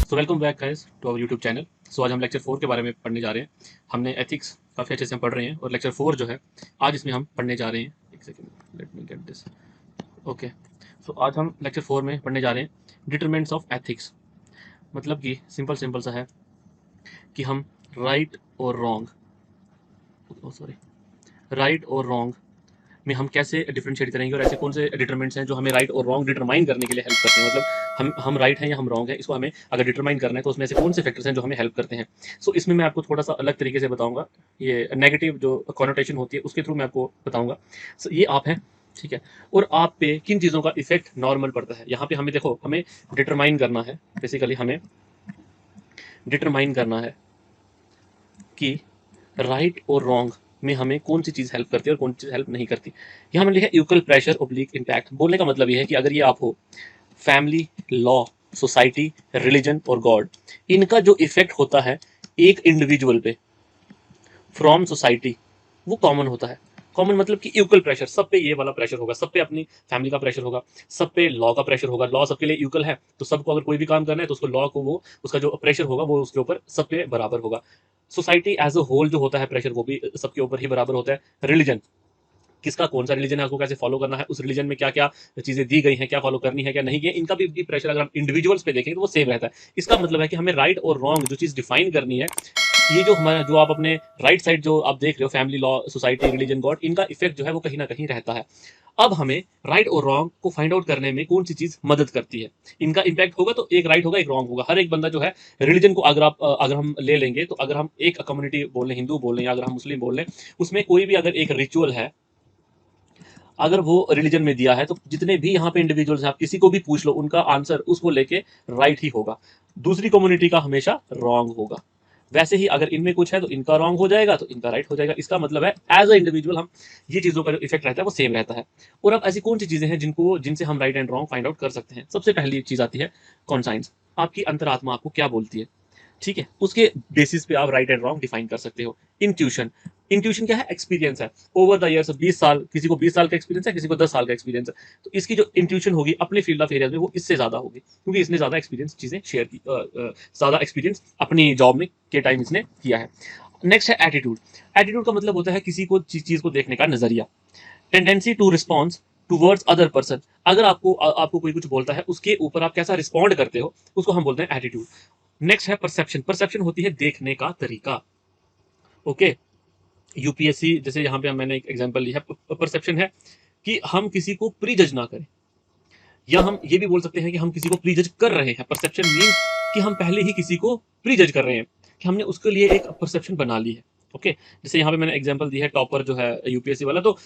So welcome back guys to our YouTube channel. So आज हम lecture 4 के बारे में पढ़ने जा रहे हैं। हमने एथिक्स काफ़ी अच्छे से हम पढ़ रहे हैं और लेक्चर 4 जो है आज इसमें हम पढ़ने जा रहे हैं। एक second, let me get this. Okay, so आज हम लेक्चर 4 में पढ़ने जा रहे हैं डिटरमिनेंट्स ऑफ एथिक्स। मतलब कि सिंपल सिंपल सा है कि हम राइट और रॉन्ग, सॉरी, राइट और रॉन्ग में हम कैसे डिफरेंशिएट करेंगे और ऐसे कौन से डिटरमिनेंट्स हैं जो हमें राइट और रॉन्ग डिटरमाइन करने के लिए हेल्प करते हैं। मतलब हम राइट हैं या हम रॉन्ग हैं, इसको हमें अगर डिटरमाइन करना है तो उसमें से कौन से फैक्टर्स हैं जो हमें हेल्प करते हैं। सो इसमें मैं आपको थोड़ा सा अलग तरीके से बताऊंगा। ये नेगेटिव जो कॉनोटेशन होती है उसके थ्रू मैं आपको बताऊंगा। ये आप हैं, ठीक है, और आप पे किन चीज़ों का इफेक्ट नॉर्मल पड़ता है। यहाँ पे हमें देखो, हमें डिटरमाइन करना है, बेसिकली हमें डिटरमाइन करना है कि राइट और रॉन्ग में हमें कौन सी चीज़ हेल्प करती है और कौन सी चीज़ हेल्प नहीं करती। यहाँ मैंने लिखा इक्वल प्रेशर ओब्लिक इम्पैक्ट। बोलने का मतलब ये है कि अगर ये आप हो, फैमिली, लॉ, सोसाइटी, रिलीजन और गॉड, इनका जो इफेक्ट होता है एक इंडिविजुअल पे फ्रॉम सोसाइटी, वो कॉमन होता है। कॉमन मतलब कि इक्वल प्रेशर, सब पे ये वाला प्रेशर होगा, सब पे अपनी फैमिली का प्रेशर होगा, सब पे लॉ का प्रेशर होगा। लॉ सबके लिए इक्वल है, तो सबको अगर कोई भी काम करना है तो उसको लॉ को वो उसका जो प्रेशर होगा वो उसके ऊपर सब पे बराबर होगा। सोसाइटी एज अ होल जो होता है प्रेशर वो भी सबके ऊपर ही बराबर होता है। रिलीजन, किसका कौन सा रिलीजन है, उसको कैसे फॉलो करना है, उस रिलीजन में क्या क्या चीजें दी गई हैं, क्या फॉलो करनी है क्या नहीं है, इनका भी प्रेशर अगर हम इंडिविजुअल्स पे देखें तो वो सेम रहता है। इसका मतलब है कि हमें राइट और रॉन्ग जो चीज डिफाइन करनी है, ये जो हमारा जो आप अपने राइट साइड जो आप देख रहे हो, family, law, society, religion, God, इनका इफेक्ट जो है वो कहीं ना कहीं रहता है। अब हमें राइट और रॉन्ग को फाइंड आउट करने में कौन सी चीज मदद करती है। इनका इंपैक्ट होगा तो एक राइट होगा एक रॉन्ग होगा। हर एक बंदा जो है, रिलीजन को अगर हम ले लेंगे तो अगर हम एक कम्युनिटी बोल लें, हिंदू बोल लें या अगर हम मुस्लिम बोल लें, उसमें कोई भी अगर एक रिचुअल है, अगर वो रिलीजन में दिया है तो जितने भी यहाँ पे इंडिविजुअल्स हैं, आप किसी को भी पूछ लो, उनका आंसर उसको लेके राइट ही होगा। दूसरी कम्युनिटी का हमेशा रॉन्ग होगा। वैसे ही अगर इनमें कुछ है तो इनका रॉन्ग हो जाएगा तो इनका राइट हो जाएगा। इसका मतलब है एज अ इंडिविजुअल हम ये चीजों का जो इफेक्ट रहता है वो सेम रहता है। और अब ऐसी कौन सी चीजें हैं जिनसे हम right and wrong find out कर सकते हैं। सबसे पहली चीज आती है कॉन्साइंस। आपकी अंतरात्मा आपको क्या बोलती है, ठीक है, उसके बेसिस पे आप राइट एंड रॉन्ग डिफाइन कर सकते हो। इंट्यूशन, इंट्यूशन क्या है, एक्सपीरियंस है। ओवर द ईयर्स 20 साल, किसी को 20 साल का एक्सपीरियंस है, किसी को 10 साल का एक्सपीरियंस है, तो इसकी जो इंट्यूशन होगी अपने फील्ड ऑफ एरिया में वो इससे ज्यादा होगी, क्योंकि इसने ज्यादा एक्सपीरियंस चीजें शेयर की, ज्यादा एक्सपीरियंस अपनी जॉब में के टाइम इसने किया है। नेक्स्ट है एटीट्यूड। एटीट्यूड का मतलब होता है किसी को चीज को देखने का नजरिया। Tendency to response towards other person, अगर आपको कोई कुछ बोलता है उसके ऊपर आप कैसा रिस्पॉन्ड करते हो, उसको हम बोलते हैं एटीट्यूड। नेक्स्ट है परसेप्शन। परसेप्शन होती है देखने का तरीका। ओके, यूपीएससी जैसे यहाँ पे मैंने एक एग्जांपल लिया है, परसेप्शन है कि हम किसी को प्री जज ना करें, या हम ये भी बोल सकते हैं कि हम किसी को प्री जज कर रहे हैं। परसेप्शन मीन्स कि हम पहले ही किसी को प्री जज कर रहे हैं, कि हमने उसके लिए एक परसेप्शन बना ली है। ओके, जैसे यहाँ पे मैंने एग्जांपल दी है टॉपर जो है यूपीएससी वाला, तो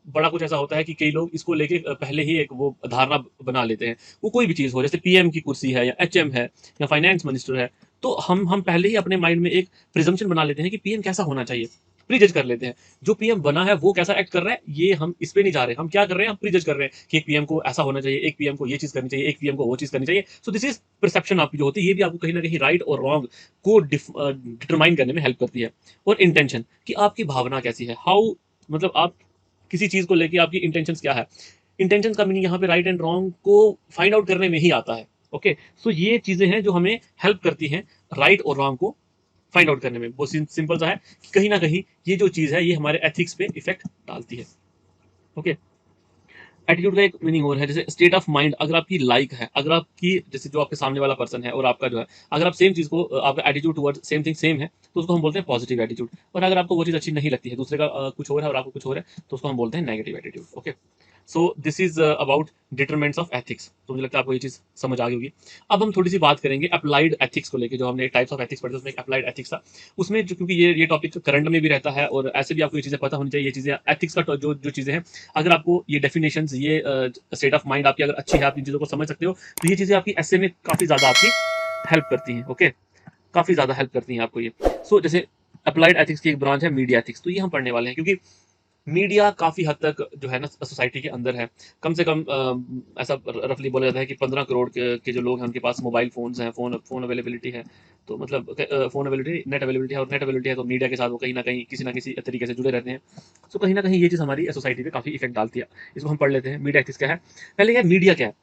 बड़ा कुछ ऐसा होता है कि कई लोग इसको लेके पहले ही एक वो धारणा बना लेते हैं। वो कोई भी चीज़ हो, जैसे पीएम की कुर्सी है या एचएम है या फाइनेंस मिनिस्टर है, तो हम पहले ही अपने माइंड में एक प्रिजम्पशन बना लेते हैं कि पीएम कैसा होना चाहिए, प्री जज कर लेते हैं। जो पीएम बना है वो कैसा एक्ट कर रहा है, ये हम इस पे नहीं जा रहे, हम क्या कर रहे हैं, हम प्री जज कर रहे हैं कि एक पीएम को ऐसा होना चाहिए, एक पीएम को ये चीज करनी चाहिए, एक पीएम को वो चीज करनी चाहिए। सो दिस इज परसेप्शन आपकी जो होती है, ये भी आपको कहीं ना कहीं राइट और रॉन्ग को डिटरमाइन करने में हेल्प करती है। और इंटेंशन, कि आपकी भावना कैसी है, हाउ, मतलब आप किसी चीज को लेके आपकी इंटेंशन क्या है। इंटेंशन का मीनिंग यहाँ पे राइट एंड रॉन्ग को फाइंड आउट करने में ही आता है। ओके, सो ये चीजें हैं जो हमें हेल्प करती हैं राइट और रॉन्ग को फाइंड आउट करने में। वो सिंपल सा है कि कहीं ना कहीं ये जो चीज है ये हमारे एथिक्स पे इफेक्ट डालती है। ओके, एटीट्यूड का एक मीनिंग और है, जैसे स्टेट ऑफ माइंड। अगर आपकी लाइक है, अगर आपकी जैसे जो आपके सामने वाला पर्सन है और आपका जो है, अगर आप सेम चीज को, आपका attitude toward same thing same है, तो उसको हम बोलते हैं पॉजिटिव एटीट्यूड। और अगर आपको वो चीज अच्छी नहीं लगती है, दूसरे का कुछ और है और आपको कुछ और है, तो उसको हम बोलते हैं negative attitude. Okay, so this is about determinants of ethics. तो मुझे लगता है आपको ये चीज समझ आ गई होगी। अब हम थोड़ी सी बात करेंगे अप्लाइड एथिक्स को लेकर। जो हमने टाइप्स ऑफ एथिक्स पढ़े थे उसमें एक अप्लाइड एथिक्स था। उसमें जो, क्योंकि ये टॉपिक करंट में भी रहता है और ऐसे भी आपको ये चीजें पता होनी चाहिए, ये चीजें एथिक्स का जो जो चीजें हैं, अगर आपको ये डेफिनेशन, ये स्टेट ऑफ माइंड आपकी अगर अच्छी है, आप इन चीजों को समझ सकते हो, तो ये चीजें आपकी ऐसे में काफी ज्यादा आपकी हेल्प करती हैं। ओके, काफी ज्यादा हेल्प करती हैं आपको ये। जैसे अप्लाइड एथिक्स की एक ब्रांच है मीडिया एथिक्स, तो ये हम पढ़ने वाले हैं, क्योंकि मीडिया काफी हद तक जो है ना सोसाइटी के अंदर है। कम से कम ऐसा रफली बोला जाता है कि 15 करोड़ के जो लोग हैं उनके पास मोबाइल फोन्स हैं, फोन फोन अवेलेबिलिटी है। तो मतलब फोन अवेलेबिलिटी, नेट अवेलेबिलिटी है, और नेट अवेलेबिलिटी है तो मीडिया के साथ वो कहीं ना किसी तरीके से जुड़े रहते हैं। तो कहीं ना कहीं ये चीज़ हमारी सोसाइटी पे काफ़ी इफेक्ट डालती है। इसको हम पढ़ लेते हैं, मीडिया एथिक्स क्या है। पहले क्या मीडिया क्या है।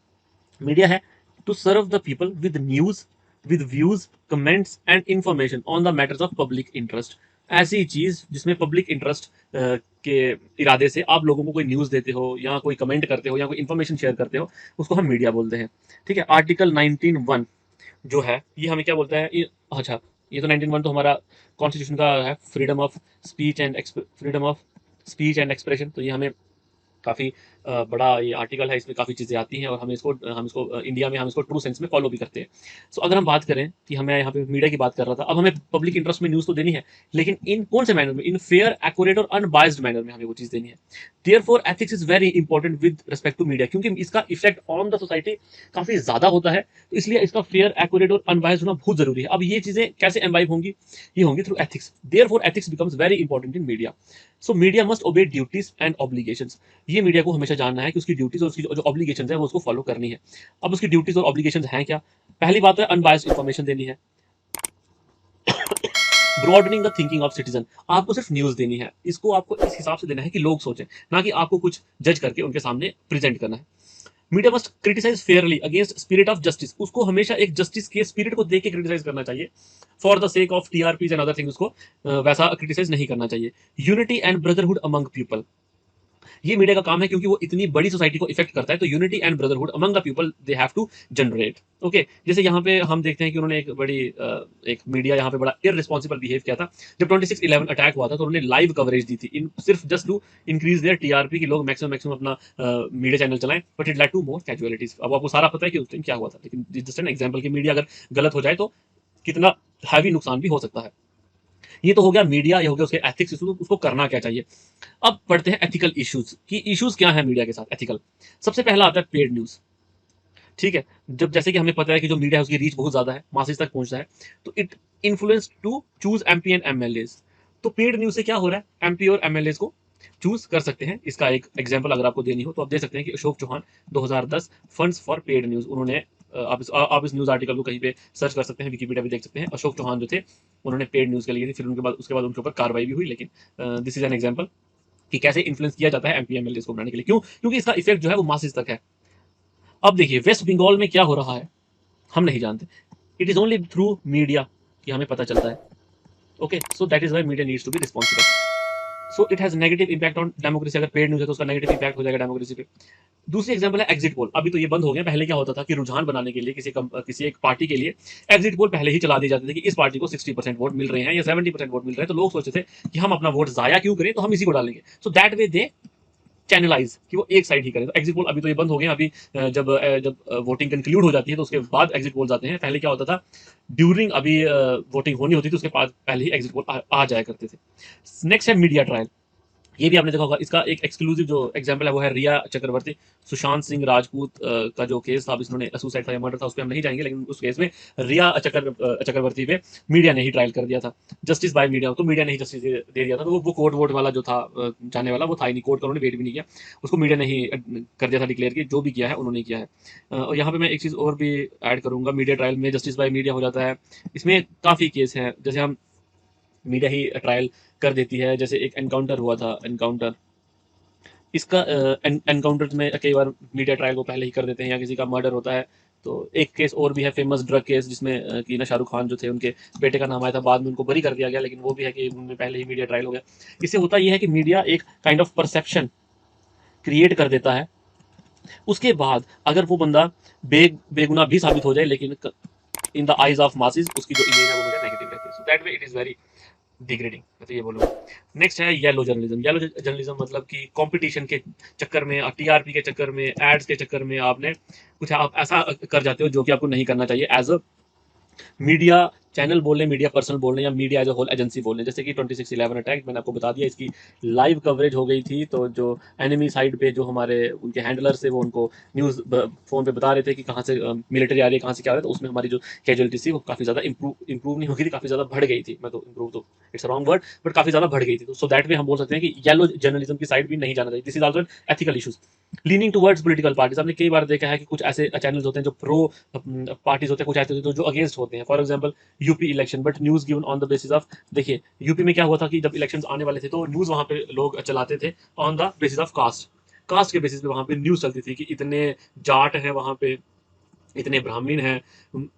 मीडिया है to serve the people with news, with views, comments and information on the matters of public interest। ऐसी चीज जिसमें पब्लिक इंटरेस्ट के इरादे से आप लोगों को कोई न्यूज देते हो या कोई कमेंट करते हो या कोई इंफॉर्मेशन शेयर करते हो, उसको हम मीडिया बोलते हैं। ठीक है, आर्टिकल 19(1) जो है ये हमें क्या बोलता है, अच्छा, ये तो 19(1) तो हमारा कॉन्स्टिट्यूशन का है, freedom of speech and expression. तो ये हमें काफ़ी बड़ा ये आर्टिकल है, इसमें काफ़ी चीज़ें आती हैं और हम इसको इंडिया में हम इसको ट्रू सेंस में फॉलो भी करते हैं। सो अगर हम बात करें कि हमें यहाँ पे मीडिया की बात कर रहा था, अब हमें पब्लिक इंटरेस्ट में न्यूज़ तो देनी है, लेकिन इन कौन से मैनर में, इन फेयर, एक्यूरेट और अनबायस्ड मैनर में हमें वो चीज़ देनी है। Therefore ethics is very important with respect to media, क्योंकि इसका इफेक्ट ऑन द सोसाइटी काफ़ी ज़्यादा होता है, तो इसलिए इसका फेयर, एक्यूरेट और अनबायस्ड होना बहुत जरूरी है। अब ये चीज़ें कैसे एम्बाइब होंगी, ये होंगी through ethics. Therefore ethics becomes very important in media. So media must ओबे ड्यूटीज एंड ऑब्लिगेशंस। ये मीडिया को हमेशा जानना है कि उसकी ड्यूटीज और उसकी जो ऑब्लिगेशंस है वो उसको फॉलो करनी है। अब उसकी ड्यूटीज और ऑब्लिगेशंस हैं क्या? पहली बात तो है अनबायस्ड इंफॉर्मेशन देनी है, broadening the thinking of citizen. आपको सिर्फ न्यूज देनी है, इसको आपको इस हिसाब से देना है कि लोग सोचें, ना कि आपको कुछ जज करके उनके सामने प्रेजेंट करना है। Media must criticise fairly against spirit of justice. उसको हमेशा एक जस्टिस के स्पिरिट को देख के क्रिटिसाइज करना चाहिए। For the sake of TRPs and other things उसको वैसा क्रिटिसाइज नहीं करना चाहिए। Unity and brotherhood among people, ये मीडिया का काम है, क्योंकि वो इतनी बड़ी सोसाइटी को इफेक्ट करता है, तो unity and brotherhood among the people they have to generate. Okay, जैसे यहाँ पे हम देखते हैं कि उन्होंने एक मीडिया यहाँ पे बड़ा इररिस्पॉन्सिबल बिहेव किया था। जब 26/11 अटैक हुआ था तो उन्होंने लाइव कवरेज दी थी, इन सिर्फ just to increase their TRP, कि लोग मैक्सिमम अपना मीडिया चैनल चलाएं, but it led to more casualties. अब आपको सारा पता है कि उस टाइम क्या हुआ था, लेकिन जस्ट एन एग्जाम्पल कि मीडिया अगर गलत हो जाए तो कितना हैवी नुकसान भी हो सकता है। ये तो हो गया मीडिया, ये हो गया उसके एथिक्स इशू, उसको करना क्या चाहिए। अब पढ़ते हैं एथिकल इश्यूज कि इश्यूज क्या है मीडिया के साथ एथिकल। सबसे पहला आता है पेड न्यूज। ठीक है, जब जैसे कि हमें पता है कि जो मीडिया है उसकी रीच बहुत ज्यादा है, मासेज तक पहुंचता है, तो it influence to choose MP and MLAs. तो पेड न्यूज से क्या हो रहा है, एमपी और एमएलएज को चूज कर सकते हैं। इसका एक एग्जांपल अगर आपको देनी हो तो आप दे सकते हैं कि Ashok Chauhan 2010 funds for paid news, उन्होंने आप इस न्यूज आर्टिकल को कहीं पे सर्च कर सकते हैं, विकिपीडिया भी देख सकते हैं। अशोक चौहान जो थे उन्होंने पेड न्यूज के लिए थी, फिर उसके बाद उनके ऊपर कार्रवाई भी हुई, लेकिन दिस इज एन एग्जाम्पल कि कैसे इन्फ्लुएंस किया जाता है एमपी एमएलए को बनाने के लिए। क्यों? क्योंकि इसका इफेक्ट जो है वो मासेज तक है। अब देखिए वेस्ट बंगाल में क्या हो रहा है हम नहीं जानते, it is only through media कि हमें पता चलता है। Okay, so that is why media needs to be responsible. So it has negative impact on democracy. अगर पेड न्यूज है तो उसका नेगेटिव इंपैक्ट हो जाएगा डेमोक्रेसी पे। दूसरी एग्जांपल है एग्जिट पोल। अभी तो ये बंद हो गया, पहले क्या होता था कि रुझान बनाने के लिए किसी एक पार्टी के लिए एग्जिट पोल पहले ही चला दिए जाते थे कि इस पार्टी को 60% वोट मिल रहे हैं या 70% वोट मिल रहे हैं, तो लोग सोचते थे कि हम अपना वोट जाया क्यों करें, तो हम इसी को डालेंगे। सो दैट वे दे चैनलाइज कि वो एक साइड ही करें। तो एग्जिट पोल अभी तो ये बंद हो गए। अभी जब वोटिंग कंक्लूड हो जाती है तो उसके बाद एग्जिट पोल आते हैं। पहले क्या होता था, ड्यूरिंग अभी वोटिंग होनी होती थी उसके बाद पहले ही एग्जिट पोल आ जाया करते थे। नेक्स्ट है मीडिया ट्रायल। ये भी आपने देखा होगा, इसका एक एक्सक्लूसिव जो एग्जांपल है वो है रिया चक्रवर्ती। सुशांत सिंह राजपूत का जो केस था, अब इन्होंने सुसाइड था या मर्डर था, उस पर हम नहीं जाएंगे, लेकिन उस केस में रिया चक्रवर्ती पे मीडिया ने ही ट्रायल कर दिया था, जस्टिस बाय मीडिया। तो मीडिया ने ही जस्टिस दे दिया था। तो वो कोर्ट वोट वाला जो था जाने वाला, वो था ही नहीं, कोर्ट का उन्होंने वेट भी नहीं किया, उसको मीडिया ने ही कर दिया था डिक्लेयर कि जो भी किया है उन्होंने किया है। और यहाँ पे मैं एक चीज़ और भी ऐड करूंगा, मीडिया ट्रायल में जस्टिस बाय मीडिया हो जाता है। इसमें काफ़ी केस हैं, जैसे हम मीडिया ही ट्रायल कर देती है। जैसे एक एनकाउंटर हुआ था, एनकाउंटर, इसका एनकाउंटर में कई बार मीडिया ट्रायल को पहले ही कर देते हैं, या किसी का मर्डर होता है। तो एक केस और भी है, फेमस ड्रग केस, जिसमें कि ना शाहरुख खान जो थे उनके बेटे का नाम आया था, बाद में उनको बरी कर दिया गया, लेकिन वो भी है कि उनमें पहले ही मीडिया ट्रायल हो गया। इससे होता यह है कि मीडिया एक काइंड ऑफ परसेप्शन क्रिएट कर देता है, उसके बाद अगर वो बंदा बेगुनाह भी साबित हो जाए, लेकिन in the eyes of masses उसकी जो इमेज है वो हमेशा नेगेटिव रहती है। So that way it is very degrading, मैं तो ये बोलूँगा। नेक्स्ट है येलो जर्नलिज्म। येलो जर्नलिज्म मतलब कि कंपटीशन के चक्कर में, टीआरपी के चक्कर में, एड्स के चक्कर में आपने कुछ आप ऐसा कर जाते हो जो कि आपको नहीं करना चाहिए। एज अ मीडिया चैनल बोल लें, मीडिया पर्सनल बोल लें, या media as a whole agency बोल लें। जैसे कि 26/11 अटैक मैंने आपको बता दिया, इसकी लाइव कवरेज हो गई थी। तो जो एनिमी साइड पे जो हमारे उनके हैंडलर्स थे वो उनको न्यूज़ फोन पे बता रहे थे कि कहाँ से मिलिट्री आ रही है, कहाँ से क्या आ रहा है। तो उसमें हमारी जो कैजुअलिटीज थी वो काफ़ी ज़्यादा इंप्रूव नहीं हो गई थी, काफ़ी ज़्यादा बढ़ गई थी। मैं तो इंप्रूव तो इट्स रॉन्ग वर्ड, बट काफ़ी ज़्यादा बढ़ गई थी। तो सो दैट वे हम बोल सकते हैं कि येलो जर्नलिज्म की साइड भी नहीं जाना चाहिए। This is also ethical issues. Leaning towards political parties, आपने कई बार देखा है कि कुछ ऐसे चैनल्स होते हैं जो प्रो पार्टीज होते हैं, कुछ ऐसे होते हैं जो अगेंस्ट होते हैं। For example UP election, but news given on the basis of, देखिए यूपी में क्या हुआ था कि जब इलेक्शंस आने वाले थे तो न्यूज़ वहाँ पे लोग चलाते थे on the basis of caste. Caste के बेसिस पे वहाँ पे न्यूज़ चलती थी कि इतने जाट हैं वहाँ पे, इतने ब्राह्मण हैं,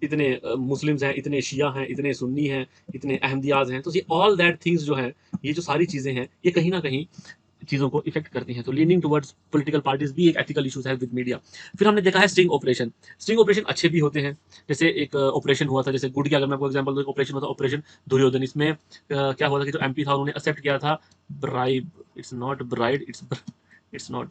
इतने मुस्लिम्स हैं, इतने शिया हैं, इतने सुन्नी हैं, इतने अहमदियाज हैं। तो ये ऑल दैट थिंग्स जो है, ये जो सारी चीज़ें हैं, ये कहीं ना कहीं चीज़ों को इफेक्ट करती हैं। तो लीनिंग टुवर्ड्स पॉलिटिकल पार्टीज भी एक एथिकल इशूज है विद मीडिया। फिर हमने देखा है स्टिंग ऑपरेशन। स्टिंग ऑपरेशन अच्छे भी होते हैं। जैसे एक ऑपरेशन हुआ था, जैसे गुड की अगर मैं आपको एग्जांपल दूं, ऑपरेशन हुआ था ऑपरेशन दुर्योधन। इसमें क्या हुआ था कि जो एमपी था उन्होंने एक्सेप्ट किया था bribe, it's not bride, it's not,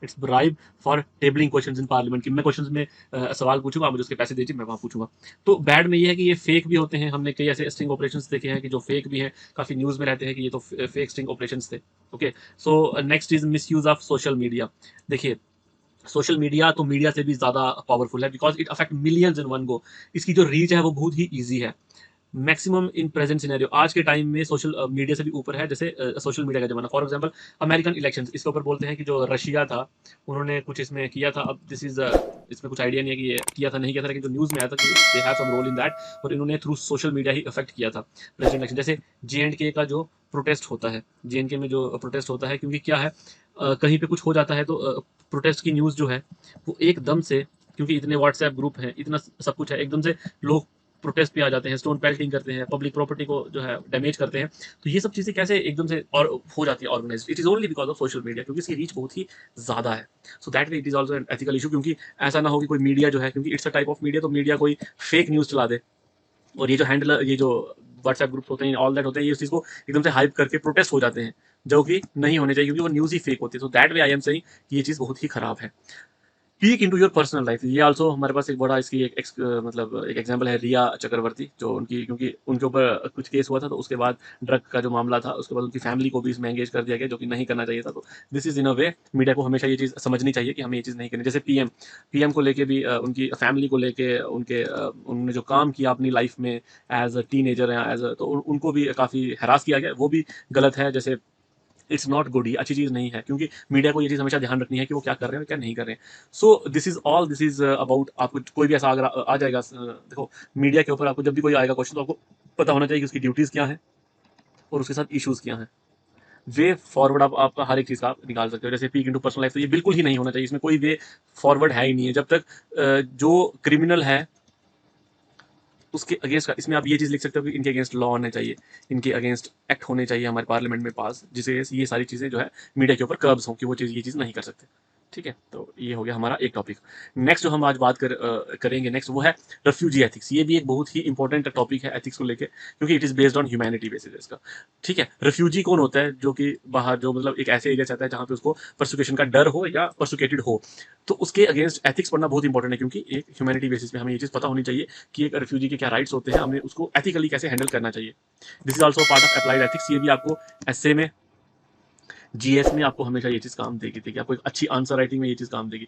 it's bribe for tabling questions in parliament. की मैं क्वेश्चंस में सवाल पूछूंगा, आप मुझे उसके पैसे दीजिए, मैं वहां पूछूंगा। तो बैड में ये है कि ये फेक भी होते हैं। हमने कई ऐसे स्टिंग ऑपरेशंस देखे हैं कि जो फेक भी हैं, काफी न्यूज में रहते हैं कि ये तो फेक स्टिंग ऑपरेशंस थे। Okay, so next is miss use of social media. देखिए, सोशल मीडिया तो मीडिया से भी ज्यादा पावरफुल है, because it affect millions in one go. इसकी जो रीच है वो बहुत ही ईजी है। मैक्सिमम इन प्रेजेंट सिनेरियो आज के टाइम में सोशल मीडिया से भी ऊपर है। जैसे सोशल मीडिया का जमाना, फॉर एग्जांपल अमेरिकन इलेक्शंस, इसके ऊपर बोलते हैं कि जो रशिया था उन्होंने कुछ इसमें किया था। अब दिस इज इसमें कुछ आइडिया नहीं है कि ये किया था नहीं किया था, लेकिन जो न्यूज में आया था कि they have some role in that, और इन्होंने थ्रू सोशल मीडिया ही अफेक्ट किया था प्रेसिडेंट इलेक्शन। जैसे जे का जो प्रोटेस्ट होता है, जे में जो प्रोटेस्ट होता है, क्योंकि क्या है, कहीं पे कुछ हो जाता है तो प्रोटेस्ट की न्यूज जो है वो एकदम से, क्योंकि इतने व्हाट्सएप ग्रुप हैं, इतना सब कुछ है, एकदम से लोग प्रोटेस्ट पे आ जाते हैं, स्टोन पेल्टिंग करते हैं, पब्लिक प्रॉपर्टी को जो है डैमेज करते हैं। तो ये सब चीज़ें कैसे एकदम से और हो जाती है organise, it is only because of social media, क्योंकि इसकी रीच बहुत ही ज़्यादा है। So that way it is also an ethical issue, क्योंकि ऐसा ना हो कि कोई मीडिया जो है, क्योंकि it's a type of media, तो मीडिया कोई फेक न्यूज़ चला दे, और ये जो हैंडलर, ये जो व्हाट्सएप ग्रुप होते हैं, ऑल दैट होते हैं, ये उस चीज़ को एकदम से हाइप करके प्रोटेस्ट हो जाते हैं, जो कि नहीं होने चाहिए, क्योंकि वो न्यूज़ ही फेक होती है। So that way I am saying कि ये चीज़ बहुत ही खराब है। Peak into your personal life, ये आल्सो हमारे पास एक बड़ा इसकी मतलब एक एग्जांपल है, रिया चक्रवर्ती, जो उनकी, क्योंकि उनके ऊपर कुछ केस हुआ था, तो उसके बाद ड्रग का जो मामला था, उसके बाद उनकी फैमिली को भी इसमें एंगेज कर दिया गया, जो कि नहीं करना चाहिए था। तो this is in a way, media को हमेशा ये चीज़ समझनी चाहिए कि हमें ये चीज़ नहीं करनी। जैसे पीएम को लेके भी उनकी फैमिली को लेके, उन्होंने जो काम किया अपनी लाइफ में एज अ टीनेजर या तो उनको भी काफ़ी हरास किया गया, वो भी गलत है। जैसे इट्स नॉट गुड, ये अच्छी चीज़ नहीं है, क्योंकि मीडिया को ये चीज़ हमेशा ध्यान रखनी है कि वो क्या कर रहे हैं और क्या नहीं कर रहे हैं। So this is all, this is about, आपको कोई भी ऐसा अगर आ जाएगा, देखो मीडिया के ऊपर आपको जब भी कोई आएगा क्वेश्चन, तो आपको पता होना चाहिए कि उसकी ड्यूटीज़ क्या है और उसके साथ इश्यूज़ क्या हैं। वे फॉरवर्ड आपका हर एक चीज़ का आप निकाल सकते हो। जैसे पीक इंटू पर्सनल लाइफ, तो ये बिल्कुल ही नहीं होना चाहिए, इसमें कोई वे फॉरवर्ड है ही नहीं है। जब तक जो क्रिमिनल है उसके अगेंस्ट का, इसमें आप ये चीज़ लिख सकते हो कि इनके अगेंस्ट लॉ होने चाहिए, इनके अगेंस्ट एक्ट होने चाहिए हमारे पार्लियामेंट में पास, जिसे ये सारी चीज़ें जो है मीडिया के ऊपर कर्ब्स हों कि वो चीज़, ये चीज़ नहीं कर सकते। ठीक है, तो ये हो गया हमारा एक टॉपिक। नेक्स्ट जो हम आज बात करेंगे नेक्स्ट, वो है रेफ्यूजी एथिक्स। ये भी एक बहुत ही इंपॉर्टेंट टॉपिक है एथिक्स को लेके, क्योंकि it is based on humanity basis इसका। ठीक है, रेफ्यूजी कौन होता है? जो कि बाहर, जो मतलब एक ऐसे एरिया से आता है जहाँ पे उसको परसिक्यूशन का डर हो या परसिक्यूटेड हो, तो उसके अगेंस्ट एथिक्स पढ़ना बहुत इंपॉर्टेंट है, क्योंकि एक ह्यूमैनिटी बेसिस पे हमें ये चीज़ पता होनी चाहिए कि एक रेफ्यूजी के क्या राइट्स होते हैं, हमें उसको एथिकली कैसे हैंडल करना चाहिए। This is also part of applied ethics. ये भी आपको एसए में, जीएस में आपको हमेशा ये चीज़ काम देगी, ठीक है, आपको एक अच्छी आंसर राइटिंग में ये चीज़ काम देगी।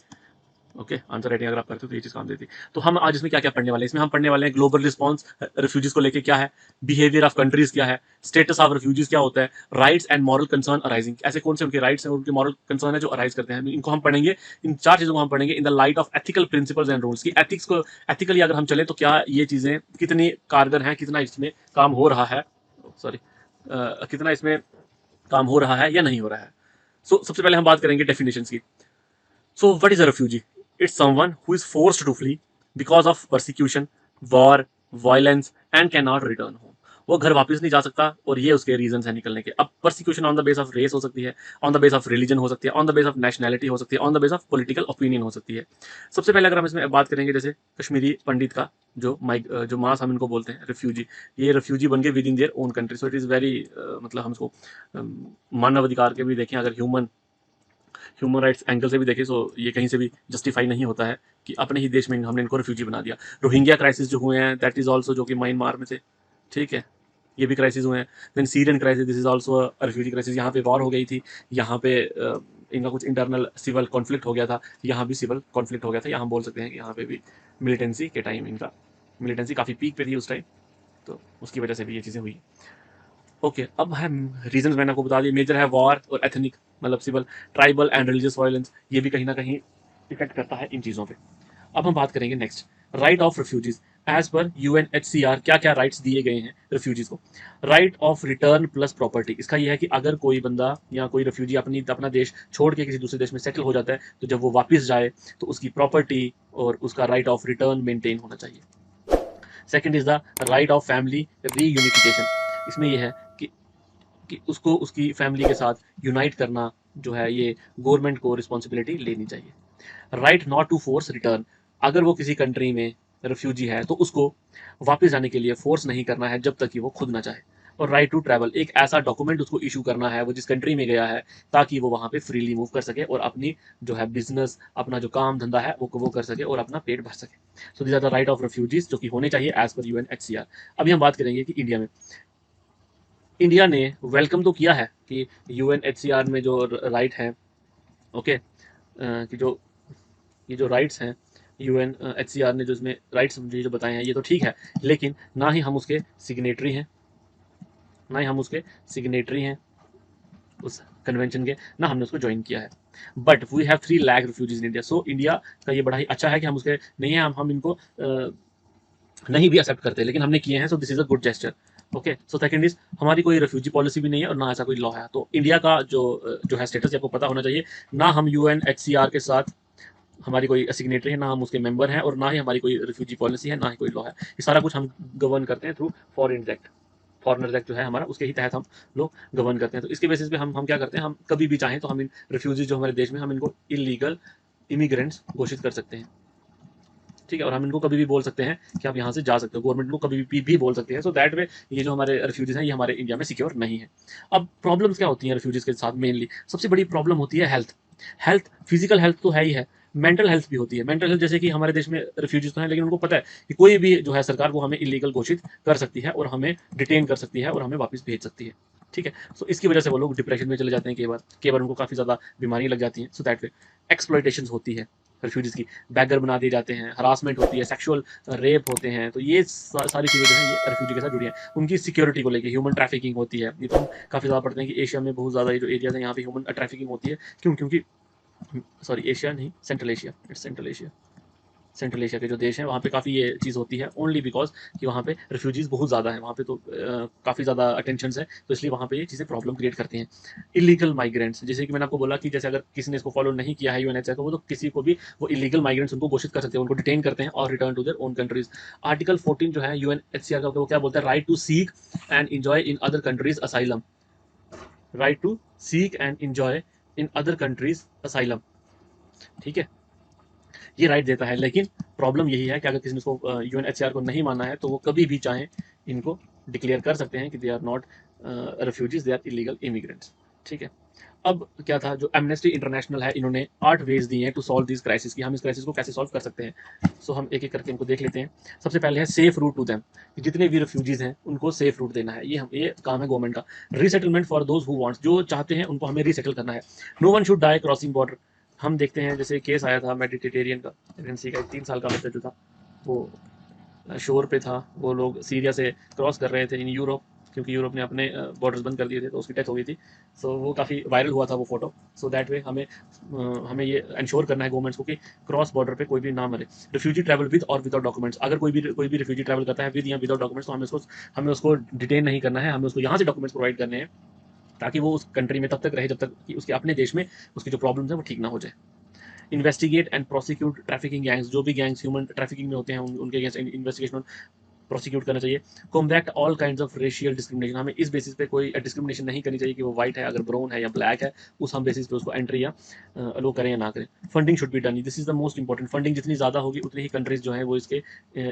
ओके, आंसर राइटिंग अगर आप करते हो तो ये चीज़ काम देती है। तो हम आज इसमें क्या क्या पढ़ने वाले हैं? इसमें हम पढ़ने वाले हैं ग्लोबल रिस्पॉन्स रिफ्यूजीज को लेके क्या है, बिहेवियर ऑफ कंट्रीज क्या है, स्टेटस ऑफ रिफ्यूजीज क्या होता है, rights and moral concern arising, ऐसे कौन से उनके राइट्स हैं और उनके मॉरल कंसर्न है जो अराइज करते हैं, इनको हम पढ़ेंगे। इन चार चीज़ों को हम पढ़ेंगे in the light of ethical principles and rules, की एथिक्स को, एथिकली अगर हम चले तो क्या ये चीज़ें कितनी कारगर हैं, कितना इसमें काम हो रहा है, सॉरी, कितना इसमें काम हो रहा है या नहीं हो रहा है। सो सबसे पहले हम बात करेंगे डेफिनेशंस की। So, what is a refugee? It's someone who is forced to flee because of persecution, war, violence and cannot return home. वो घर वापस नहीं जा सकता, और ये उसके रीजन है निकलने के। अब persecution on the base of race हो सकती है, on the base of religion हो सकती है, on the base of nationality हो सकती है, on the base of political opinion हो सकती है। सबसे पहले अगर हम इसमें बात करेंगे, जैसे कश्मीरी पंडित का जो मास हम इनको बोलते हैं रिफ्यूजी, ये रिफ्यूजी बन गए with in their own country. So it is very, मतलब हम इसको मानव अधिकार के भी देखें, अगर ह्यूमन राइट्स एंगल से भी देखें, तो ये कहीं से भी जस्टिफाई नहीं होता है कि अपने ही देश में हमने इनको रिफ्यूजी बना दिया। रोहिंग्या क्राइसिस जो हुए हैं, दैट इज ऑल्सो, जो कि म्यांमार में थे, ठीक है, ये भी क्राइसिस हुए हैं। Then Syrian crisis, this is also refugee crisis, यहाँ पे वॉर हो गई थी, यहाँ पे इनका कुछ इंटरनल सिविल कॉन्फ्लिक्ट हो गया था, यहाँ भी सिविल कॉन्फ्लिक्ट हो गया था, यहाँ हम बोल सकते हैं कि यहाँ पे भी मिलिटेंसी के टाइम इनका मिलिटेंसी काफ़ी पीक पे थी उस टाइम, तो उसकी वजह से भी ये चीज़ें हुई। ओके, अब है रीजन, मैंने आपको बता दिया। मेजर है वॉर और एथनिक, मतलब civil, tribal and religious violence, ये भी कहीं ना कहीं इफेक्ट करता है इन चीज़ों पे। अब हम बात करेंगे next, right of refugees. As per UNHCR क्या क्या राइट्स दिए गए हैं रेफ्यूजीज को। Right of return plus property, इसका यह है कि अगर कोई बंदा या कोई रेफ्यूजी अपना देश छोड़ के किसी दूसरे देश में सेटल हो जाता है तो जब वो वापस जाए तो उसकी प्रॉपर्टी और उसका राइट ऑफ रिटर्न मेंटेन होना चाहिए। Second is the right of family reunification, इसमें यह है कि उसको उसकी फैमिली के साथ यूनाइट करना जो है ये गवर्नमेंट को रिस्पॉन्सिबिलिटी लेनी चाहिए। Right not to force return, अगर वो किसी कंट्री में रेफ्यूजी है तो उसको वापस जाने के लिए फोर्स नहीं करना है जब तक कि वो खुद ना चाहे। और राइट टू ट्रैवल, एक ऐसा डॉक्यूमेंट उसको इशू करना है वो जिस कंट्री में गया है ताकि वो वहाँ पे फ्रीली मूव कर सके और अपनी जो है बिजनेस, अपना जो काम धंधा है वो कर सके और अपना पेट भर सके। So this are the right of refugees जो कि होने चाहिए एज पर यूएनएचसीआर। अभी हम बात करेंगे कि इंडिया ने वेलकम तो किया है कि यूएनएचसीआर में जो राइट है, ओके, कि जो ये जो राइट्स हैं यूएनएचसीआर ने जो इसमें राइट्स मुझे जो बताए हैं ये तो ठीक है, लेकिन ना ही हम उसके सिग्नेटरी हैं, उस कन्वेंशन के, ना हमने उसको ज्वाइन किया है। But we have 3 lakh refugees in India. सो इंडिया का ये बड़ा ही अच्छा है कि हम उसके नहीं है, हम इनको नहीं भी एक्सेप्ट करते, लेकिन हमने किए हैं। So this is a good gesture. Okay, so second is हमारी कोई रेफ्यूजी पॉलिसी भी नहीं है और ना ऐसा कोई लॉ है। तो इंडिया का जो है स्टेटस आपको पता होना चाहिए, ना हम यूएनएचसीआर के साथ हमारी कोई सिग्नेटरी है, ना हम उसके मेंबर हैं और ना ही हमारी कोई रिफ्यूजी पॉलिसी है, ना ही कोई लॉ है। ये सारा कुछ हम गवर्न करते हैं through foreign act. Foreigner act जो है हमारा, उसके ही तहत हम लोग गवर्न करते हैं। तो इसके बेसिस पे हम क्या करते हैं, हम कभी भी चाहें तो हम इन रिफ्यूजीज जो हमारे देश में, हम इनको इलीगल इमिग्रेंट्स घोषित कर सकते हैं। ठीक है, और हम इनको कभी भी बोल सकते हैं कि आप यहाँ से जा सकते हो, गवर्नमेंट को कभी भी बोल सकते हैं। सो दैट वे ये जो हमारे रेफ्यूजीज हैं ये हमारे इंडिया में सिक्योर नहीं है। अब प्रॉब्लम्स क्या होती हैं रेफ्यूजीज के साथ? मेनली सबसे बड़ी प्रॉब्लम होती है हेल्थ। फिजिकल हेल्थ तो है ही है, मेंटल हेल्थ भी होती है। मेंटल हेल्थ जैसे कि हमारे देश में रिफ्यूजीज तो हैं, लेकिन उनको पता है कि कोई भी जो है सरकार वो हमें इलीगल घोषित कर सकती है और हमें डिटेन कर सकती है और हमें वापस भेज सकती है। ठीक है, सो इसकी वजह से वो लोग डिप्रेशन में चले जाते हैं, कई बार उनको काफ़ी ज़्यादा बीमारी लग जाती है। सो दैट वे एक्सप्लॉयटेशन होती है रेफ्यूजीज की, बैगर बना दिए जाते हैं, हरासमेंट होती है, सेक्सुअल रेप होते हैं। तो ये सारी चीज़ें जो है ये रेफ्यूजी के साथ जुड़ी हैं। उनकी सिक्योरिटी को लेकर ह्यूमन ट्रैफिकिंग होती है। ये तो हम काफ़ी ज़्यादा पढ़ते हैं कि एशिया में बहुत ज़्यादा ये जो एरियाज है यहाँ पे ह्यूमन ट्रैफिकिंग होती है। क्योंकि सॉरी, एशिया नहीं, central Asia, it's central Asia के जो देश हैं वहाँ पे काफ़ी ये चीज़ होती है, ओनली बिकॉज कि वहाँ पे रिफ्यूजीज बहुत ज़्यादा है, वहाँ पे तो काफ़ी ज़्यादा अटेंशन है, तो इसलिए वहाँ पे ये चीज़ें प्रॉब्लम क्रिएट करती हैं। इलीगल माइग्रेंट्स, जैसे कि मैंने आपको बोला कि जैसे अगर किसी ने इसको फॉलो नहीं किया है यूएनएचसीआर को, वो तो किसी को भी वो इलीगल माइग्रेंट्स उनको घोषित कर सकते हैं, उनको डिटेन करते हैं और return to their own countries. Article 14 जो है यूएनएचसीआर का, वो क्या बोलता है? Right to seek and enjoy in other countries asylum. Right to seek and enjoy in other countries asylum. ठीक है, ये राइट देता है, लेकिन प्रॉब्लम यही है कि अगर किसी ने इसको यूएनएचसीआर को नहीं माना है तो वो कभी भी चाहें इनको डिक्लेयर कर सकते हैं कि they are not refugees, they are illegal immigrants. ठीक है, अब क्या था, जो एमनेस्टी इंटरनेशनल है, इन्होंने 8 वेज दिए हैं टू सॉल्व दिस क्राइसिस, कि हम इस क्राइसिस को कैसे सॉल्व कर सकते हैं। सो हम एक एक करके इनको देख लेते हैं। सबसे पहले है सेफ रूट टू देम, जितने भी रेफ्यूजीज हैं उनको सेफ रूट देना है। ये काम है गवर्नमेंट का। Resettlement for those who wants, जो चाहते हैं उनको हमें रीसेटल करना है। No one should die crossing border. हम देखते हैं जैसे केस आया था मेडिटेरेनियन का, एजेंसी का, 3 साल का बच्चा जो था वो शोर पे था, वो लोग सीरिया से क्रॉस कर रहे थे इन यूरोप, क्योंकि यूरोप ने अपने बॉर्डर्स बंद कर दिए थे तो उसकी डेथ हो गई थी। सो वो काफ़ी वायरल हुआ था वो फोटो। सो दैट वे हमें ये इंश्योर करना है गवर्नमेंट्स को कि क्रॉस बॉर्डर पे कोई भी ना मरे। रिफ्यूजी ट्रैवल विद और विदाउट डॉक्यूमेंट्स, अगर कोई भी रिफ्यूजी ट्रैवल करता है विद या विदाउट डॉक्यूमेंट्स तो हमें उसको डिटेन नहीं करना है, हमें उसको यहाँ से डॉक्यूमेंट्स प्रोवाइड करने हैं ताकि वो उस कंट्री में तब तक रहे जब तक कि उसके अपने देश में उसकी जो प्रॉब्लम्स है वो ठीक ना हो जाए। Investigate and prosecute trafficking gangs, जो भी गैंग्स ह्यूमन ट्रैफिकिंग में होते हैं उनके अगेंस्ट इन्वेस्टिगेशन प्रोसिक्यूट करना चाहिए। Combat all kinds of racial discrimination, हमें इस बेसिस पे कोई डिस्क्रिमिनेशन नहीं करनी चाहिए कि वो वाइट है, अगर ब्राउन है या ब्लैक है, उस हम बेसिस पे उसको एंट्री या अलो करें या ना करें। Funding should be done, this is the most important. Funding जितनी ज़्यादा होगी उतनी ही कंट्रीज जो है वो इसके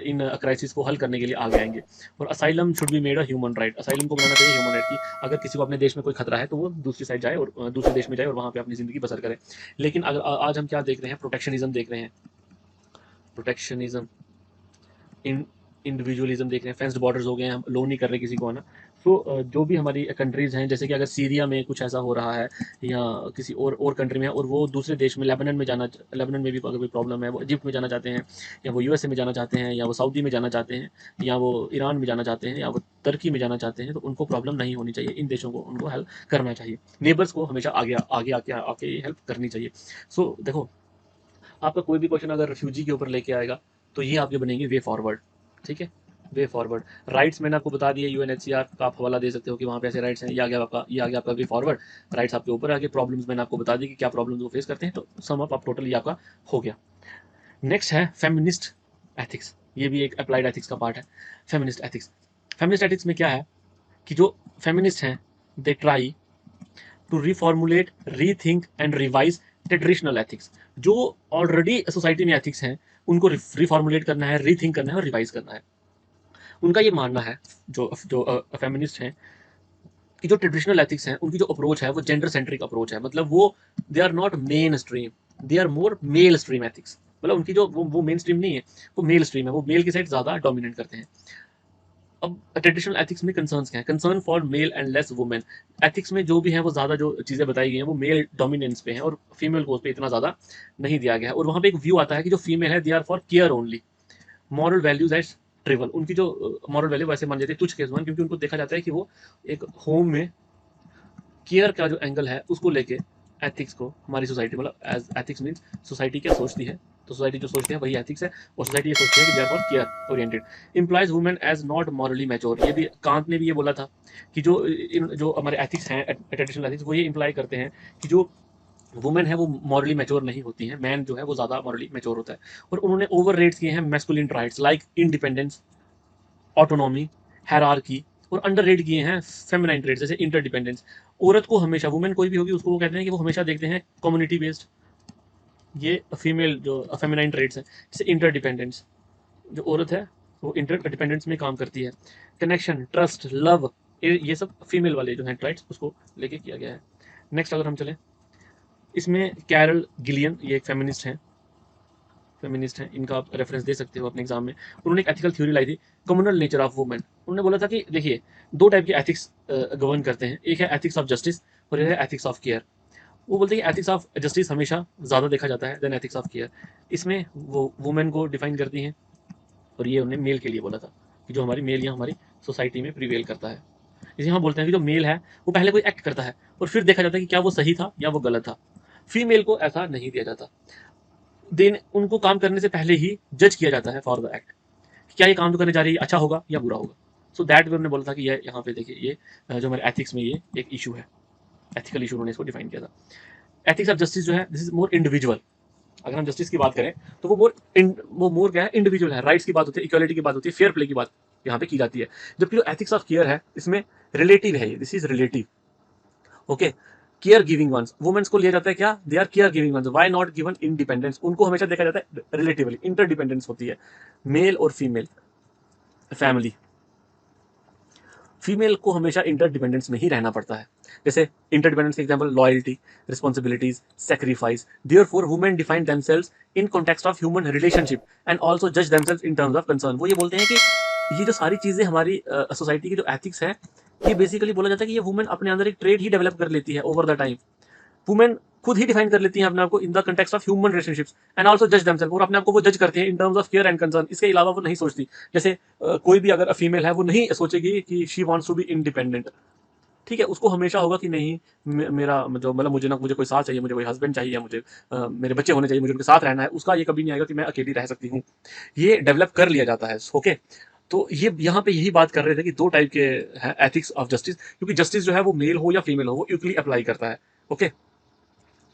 इन क्राइसिस को हल करने के लिए आगे आएंगे। और asylum should be made a human right, asylum को बनाना चाहिए ह्यूमन राइट की अगर किसी को अपने देश में कोई खतरा है तो वो दूसरी साइड जाए और दूसरे देश में जाए और वहाँ पे अपनी ज़िंदगी बसर करे। लेकिन अगर आज हम क्या देख रहे हैं, प्रोटेक्शनिज्म देख रहे हैं, प्रोटेक्शनिज्म, इन इंडिविजुअलिज्म देख रहे हैं, फेंस्ड बॉर्डर्स हो गए हैं, हम लो नहीं कर रहे किसी को, है ना। सो जो भी हमारी कंट्रीज हैं, जैसे कि अगर सीरिया में कुछ ऐसा हो रहा है या किसी और कंट्री में है और वो दूसरे देश में, लेबनान में भी अगर कोई प्रॉब्लम है, वो इजिप्ट में जाना चाहते हैं या वो यूएसए में जाना चाहते हैं या वो सऊदी में जाना चाहते हैं या वो ईरान में जाना चाहते हैं या वो तुर्की में जाना चाहते हैं, तो उनको प्रॉब्लम नहीं होनी चाहिए। इन देशों को उनको हेल्प करना चाहिए। नेबर्स को हमेशा आगे आगे आके आके हेल्प करनी चाहिए। सो देखो, आपका कोई भी क्वेश्चन अगर रिफ्यूजी के ऊपर लेके आएगा तो ये आपके बनेंगे वे फॉरवर्ड। ठीक है, वे फॉरवर्ड। राइट्स मैंने आपको बता दिया, यूएनएचसीआर का आप हवाला दे सकते हो कि वहाँ पे ऐसे राइट्स हैं। ये आ गया आपका, ये आ गया आपका वे फॉरवर्ड। राइट्स आपके ऊपर आ गए। प्रॉब्लम्स मैंने आपको बता दी कि क्या प्रॉब्लम्स वो फेस करते हैं, तो सम अप आप टोटली आपका हो गया। नेक्स्ट है फेमिनिस्ट एथिक्स। ये भी एक अप्लाइड एथिक्स का पार्ट है, फेमिनिस्ट एथिक्स। फेमिनिस्ट एथिक्स में क्या है कि जो फेमिनिस्ट हैं they try to reformulate, rethink and revise traditional ethics. जो ऑलरेडी सोसाइटी में एथिक्स हैं उनको रिफॉर्मुलेट करना है, रीथिंक करना है और रिवाइज करना है। उनका ये मानना है, जो जो फेमिनिस्ट हैं, कि जो ट्रेडिशनल एथिक्स हैं उनकी जो अप्रोच है वो जेंडर सेंट्रिक अप्रोच है। मतलब वो they are not main stream, they are more male stream ethics. मतलब उनकी जो वो मेन स्ट्रीम नहीं है, वो मेल स्ट्रीम है, वो मेल की साइड ज़्यादा डोमिनेट करते हैं। अब ट्रेडिशनल एथिक्स में कंसर्न्स क्या है? Concern for male and less women. Ethics में जो भी है वो ज़्यादा जो चीज़ें बताई गई हैं वो मेल डोमिनेंस पे हैं और फीमेल को उस पर इतना ज़्यादा नहीं दिया गया है। और वहाँ पे एक व्यू आता है कि जो फीमेल है they are for care only, moral values as trivial. उनकी जो मॉरल वैल्यू वैसे मान जाती है तुच्छ के समान, क्योंकि उनको देखा जाता है कि वो एक होम में केयर का जो एंगल है उसको लेके एथिक्स को हमारी सोसाइटी, मतलब एज एथिक्स मीन्स सोसाइटी क्या सोचती है, तो सोसाइटी जो सोचती है वही एथिक्स है। और सोसाइटी ये सोचती है कि they are for care oriented. Implies women as not morally mature. ये भी कांट ने भी ये बोला था कि जो हमारे एथिक्स हैं, ट्रेडिशनल एथिक्स, वो ये इम्प्लाई करते हैं कि जो वुमेन है वो मॉरली मैच्योर नहीं होती है, मैन जो है वो ज़्यादा मॉरली मैच्योर होता है। और उन्होंने ओवर रेट्स किए हैं masculine traits like independence, autonomy, hierarchy, और अंडर रेट किए हैं फेमिनाइन ट्रेड्स जैसे इंटरडिपेंडेंस। औरत को हमेशा, वुमेन कोई भी होगी उसको वो कहते हैं कि वो हमेशा देखते हैं कम्युनिटी बेस्ड। ये फीमेल जो फेमिनाइन ट्रेड्स हैं जैसे इंटरडिपेंडेंस, जो औरत है वो इंटरडिपेंडेंस में काम करती है। कनेक्शन, ट्रस्ट, लव, ये सब फीमेल वाले जो हैं ट्राइट्स उसको लेके किया गया है। नेक्स्ट अगर हम चलें, इसमें कैरल गिलियन, ये एक फेमिनिस्ट हैं, इनका आप रेफरेंस दे सकते हो अपने एग्जाम में। उन्होंने एक एथिकल थ्योरी लाई थी, कम्युनल नेचर ऑफ वुमेन। उन्होंने बोला था कि देखिए दो टाइप के एथिक्स गवर्न करते हैं, एक है एथिक्स ऑफ जस्टिस और एक है एथिक्स ऑफ केयर। वो बोलते हैं कि एथिक्स ऑफ जस्टिस हमेशा ज़्यादा देखा जाता है देन एथिक्स ऑफ केयर। इसमें वो वुमेन को डिफाइन करती हैं, और ये उन्होंने मेल के लिए बोला था कि जो हमारी मेल या हमारी सोसाइटी में प्रिवेल करता है। इसे हम बोलते हैं कि जो मेल है वो पहले कोई एक्ट करता है और फिर देखा जाता है कि क्या वो सही था या वो गलत था। फीमेल को ऐसा नहीं दिया जाता, देन उनको काम करने से पहले ही जज किया जाता है फॉर द एक्ट, क्या ये काम जो करने जा रही है अच्छा होगा या बुरा होगा। सो दैट वे उन्होंने बोला था कि ये यहाँ पे देखिए ये जो हमारे एथिक्स में ये एक इशू है, एथिकल इशू उन्होंने इसको डिफाइन किया था। एथिक्स ऑफ जस्टिस जो है दिस इज मोर इंडिविजुअल। अगर हम जस्टिस की बात करें तो वो मोर क्या है, इंडिविजुअल है। राइट्स की बात होती है, इक्वालिटी की बात होती है, फेयर प्ले की बात यहाँ पे की जाती है। जबकि जो एथिक्स ऑफ केयर है इसमें रिलेटिव है, this is relative. Okay, care giving ones, womens को लिया जाता है क्या, they are care giving ones, why not given independence, उनको हमेशा देखा जाता है रिलेटिवली, इंटरडिपेंडेंस होती है। मेल और फीमेल फैमिली, फीमेल को हमेशा इंटरडिपेंडेंस में ही रहना पड़ता है। जैसे इंटरडिपेंडेंस के example loyalty, responsibilities, sacrifice. Therefore women define themselves in context of human relationship and also जज themselves in terms of concern. वो ये बोलते हैं कि ये जो सारी चीजें हमारी सोसाइटी की जो एथिक्स है, ये बेसिकली बोला जाता है कि ये वुमेन अपने अंदर एक ट्रेड ही डेवलप कर लेती है ओवर द टाइम। वुमेन खुद ही डिफाइन कर लेती हैं अपने आप को in the context of human relationships and also जज देमसेल्फ, और अपने आप को वो जज करती हैं इन terms of care and concern. इसके अलावा वो नहीं सोचती। जैसे कोई भी अगर फीमेल है वो नहीं सोचेगी कि she wants to be independent, ठीक है, उसको हमेशा होगा कि नहीं मेरा जो मतलब मुझे कोई साथ चाहिए, मुझे कोई हस्बैंड चाहिए, मुझे मेरे बच्चे होने चाहिए, मुझे उनके साथ रहना है। उसका ये कभी नहीं आएगा कि मैं अकेली रह सकती हूँ। ये डेवलप कर लिया जाता है। ओके, तो ये यहाँ पे यही बात कर रहे थे कि दो टाइप के हैं एथिक्स ऑफ जस्टिस, क्योंकि जस्टिस जो है वो मेल हो या फीमेल हो वो इक्वली अप्लाई करता है। Okay,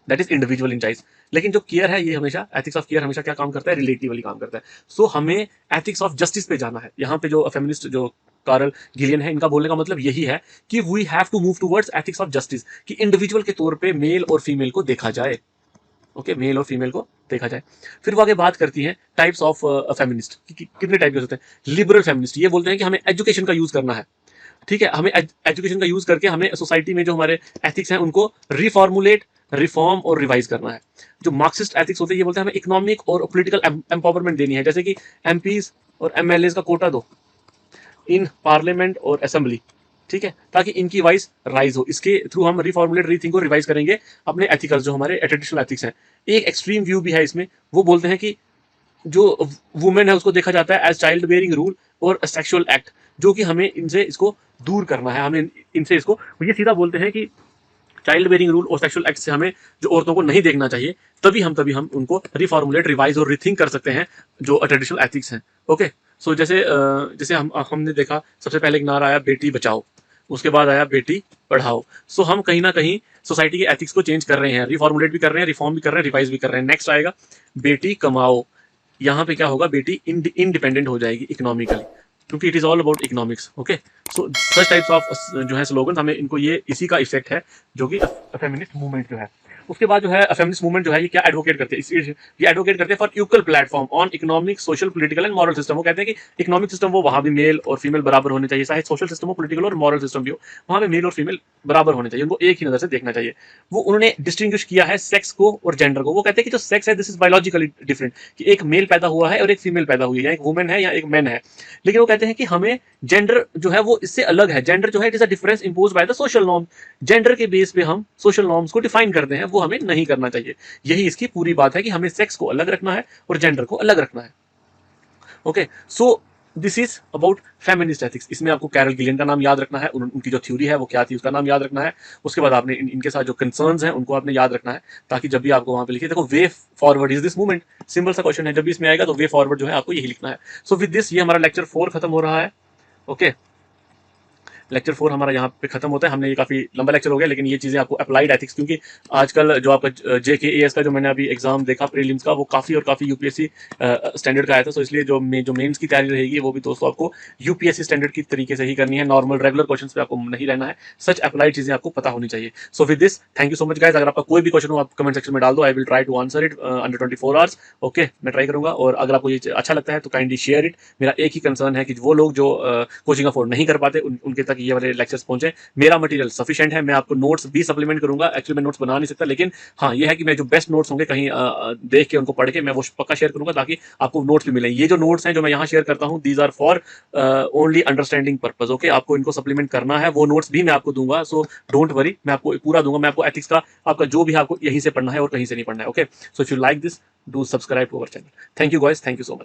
that is individual in choice. लेकिन जो केयर है ये हमेशा, एथिक्स ऑफ केयर हमेशा क्या काम करता है, रिलेटिवली काम करता है। सो हमें एथिक्स ऑफ जस्टिस पे जाना है। यहाँ पे जो फेमिनिस्ट जो कार्ल गिलियन है, इनका बोलने का मतलब यही है कि we have to move towards ethics of justice, कि इंडिविजुअल के तौर पे मेल और फीमेल को देखा जाए। ओके, मेल और फीमेल को देखा जाए। फिर वो आगे बात करती हैं टाइप्स ऑफ फेमिनिस्ट, कितने टाइप के होते हैं। लिबरल फेमिनिस्ट ये बोलते हैं कि हमें एजुकेशन का यूज करना है, ठीक है, हमें एजुकेशन का यूज करके हमें सोसाइटी में जो हमारे एथिक्स हैं उनको रिफॉर्मुलेट, रिफॉर्म और रिवाइज करना है। जो मार्क्सिस्ट एथिक्स होते हैं ये बोलते हैं हमें इकोनॉमिक और पॉलिटिकल एम्पावरमेंट देनी है, जैसे कि एमपीज और एमएलएज का कोटा दो इन पार्लियामेंट और असेंबली, ठीक है, ताकि इनकी वॉइस राइज हो। इसके थ्रू हम रिफॉर्मुलेट, रीथिंक और रिवाइज करेंगे अपने एथिकल्स, जो हमारे ट्रेडिशनल एथिक्स हैं। एक एक्सट्रीम व्यू भी है इसमें, वो बोलते हैं कि जो वुमेन है उसको देखा जाता है एज चाइल्ड बेयरिंग रूल और सेक्सुअल एक्ट, जो कि हमें इनसे इसको दूर करना है। हमें इनसे इसको, ये सीधा बोलते हैं कि चाइल्ड बेयरिंग रूल और सेक्सुअल एक्ट से हमें जो औरतों को नहीं देखना चाहिए, तभी हम उनको रिफॉर्मुलेट, रिवाइज और रिथिंक कर सकते हैं जो ट्रेडिशनल एथिक्स हैं। ओके, सो जैसे हमने देखा सबसे पहले एक नारा आया बेटी बचाओ, उसके बाद आया बेटी पढ़ाओ। सो हम कहीं ना कहीं सोसाइटी के एथिक्स को चेंज कर रहे हैं, रिफॉर्मुलेट भी कर रहे हैं, रिफॉर्म भी कर रहे हैं, रिवाइज भी कर रहे हैं। नेक्स्ट आएगा बेटी कमाओ। यहाँ पे क्या होगा, बेटी इंडिपेंडेंट हो जाएगी इकोनॉमिकली, क्योंकि it is all about economics. Okay, so such types of जो है स्लोगन, हमें इनको, ये इसी का इफेक्ट है जो कि फेमिनिस्ट मूवमेंट जो है। उसके बाद जो है फेमिनिस्ट मूवमेंट जो है ये क्या एडवोकेट करते हैं, ये एडवोकेट करते हैं for equal platform on economic, social, political and moral system. वो कहते हैं कि इकोनॉमिक सिस्टम वो वहां भी मेल और फीमेल बराबर होने चाहिए, चाहे सोशल सिस्टम हो, पॉलिटिकल और मॉरल सिस्टम भी हो, वहां पे मेल और फीमेल बराबर होने चाहिए, उनको एक ही नजर से देखना चाहिए। वो उन्होंने डिस्टिंग्विश किया है सेक्स को और जेंडर को। वो कहते हैं कि जो सेक्स है दिस इज बायोलॉजिकली डिफरेंट, कि एक मेल पैदा हुआ है और एक फीमेल पैदा हुई है, या एक वुमेन है या एक मैन है। लेकिन वो कहते हैं कि हमें जेंडर जो है वो इससे अलग है। जेंडर जो है it is a difference impose by the social norm. Gender के बेस पे हम सोशल नॉर्म्स को डिफाइन करते हैं, वो हमें नहीं करना चाहिए। यही इसकी पूरी बात है कि हमें सेक्स को अलग रखना है और जेंडर को अलग रखना है। Okay, so this is about feminist ethics. इसमें आपको कैरल गिलियन का नाम याद रखना है, उनकी जो थ्योरी है वो क्या थी उसका नाम याद रखना है। उसके बाद आपने इनके साथ जो कंसर्न्स हैं उनको आपने याद रखना है, ताकि जब भी आपको वहां पे लिखे, देखो way forward is this movement, simple सा क्वेश्चन है, जब भी इसमें आएगा तो वे फॉरवर्ड जो है आपको यही लिखना है। सो विद दिस ये हमारा लेक्चर 4 खत्म हो रहा है। ओके, लेक्चर 4 हमारा यहाँ पे खत्म होता है। हमने ये काफी लंबा लेक्चर हो गया, लेकिन ये चीजें आपको अप्लाइड एथिक्स, क्योंकि आजकल जो आपका JKAS का जो मैंने अभी एग्जाम देखा प्रीलिम्स का, वो काफी और काफी यूपीएससी स्टैंडर्ड का आया था। सो इसलिए जो मेंस की तैयारी रहेगी वो भी दोस्तों आपको यूपीएससी स्टैंडर्ड की तरीके से ही करनी है, नॉर्मल रेगुलर क्वेश्चन पे आपको नहीं रहना है। सच अप्लाइड चीजें आपको पता होनी चाहिए। So with this thank you so much guys. अगर आपका कोई भी क्वेश्चन हो आप कमेंट सेक्शन में डाल दो, I will try to answer it under 24 hours. Okay, मैं ट्राई करूंगा। और अगर आपको ये अच्छा लगता है तो काइंडली शेयर इट। मेरा एक ही कंसर्न है कि वो लोग जो कोचिंग अफोर्ड नहीं कर पाते उनके तक ये वाले लेक्चर्स पहुंचे। मेरा मटेरियल सफिशिएंट है, मैं आपको नोट्स भी सप्लीमेंट करूंगा। एक्चुअली मैं नोट्स बना नहीं सकता, लेकिन हाँ ये है कि मैं जो बेस्ट नोट्स होंगे कहीं देख के उनको पढ़ के मैं वो पक्का शेयर करूंगा, ताकि आपको नोट्स भी मिले। ये जो नोट्स हैं जो मैं यहाँ शेयर करता हूँ, these are for only understanding purpose. Okay, आपको इनको सप्लीमेंट करना है, वो नोट्स भी मैं आपको दूंगा। सो डोंट वरी, मैं आपको पूरा दूंगा। मैं आपको एथिक्स का आपका जो भी है आपको यहीं से पढ़ना है और कहीं से नहीं पढ़ना है। Okay, so if you like this, do subscribe to our channel. Thank you guys, thank you so much.